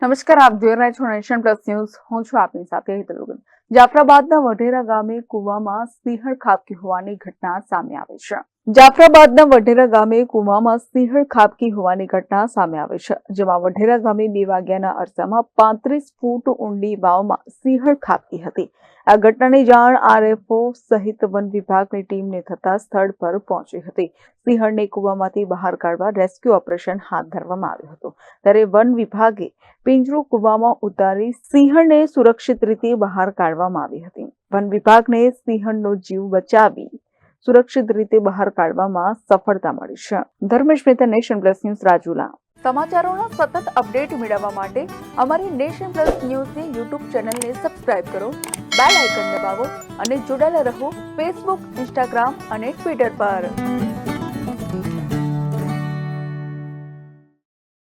નમસ્કાર, આપ જોઈ રહ્યા છો નેશન પ્લસ ન્યૂઝ. હું છું આપની સાથે હિતલ. જાફરાબાદના વઢેરા ગામે કુવામાં સિંહણ ખાબકી હોવાની ઘટના સામે આવી છે. જાફરાબાદના વઢેરા ગામે કુવામાં સિંહણ ખાબકી હોવાની ઘટના સામે આવી છે, જેમાં વઢેરા ગામે 2 વાગ્યાના અરસામાં 35 ફૂટ ઊંડી વાવમાં સિંહણ ખાબકી હતી. આ ઘટનાની જાણ આરએફઓ સહિત વન વિભાગની ટીમને થતા સ્થળ પર પહોંચી હતી. સિંહણને કુવામાંથી બહાર કાઢવા રેસ્ક્યુ ઓપરેશન હાથ ધરવામાં આવ્યું હતું. ત્યારે વન વિભાગે પિંજરું કુવામાં ઉતારી સિંહણને સુરક્ષિત રીતે બહાર કાઢવામાં આવી હતી. વન વિભાગને સિંહણનો જીવ બચાવી સુરક્ષિત રીતે બહાર કાઢવામાં સફળતા મળી છે. Dharmesh Mehta, Nation Plus News, Rajula. સમાચારોના સતત અપડેટ મેળવવા માટે અમારી નેશન પ્લસ ન્યૂઝની યુટ્યુબ ચેનલને સબસ્ક્રાઇબ કરો, બેલ આઇકન દબાવો અને જોડાયેલા રહો ફેસબુક, ઇન્સ્ટાગ્રામ અને ટ્વિટર પર.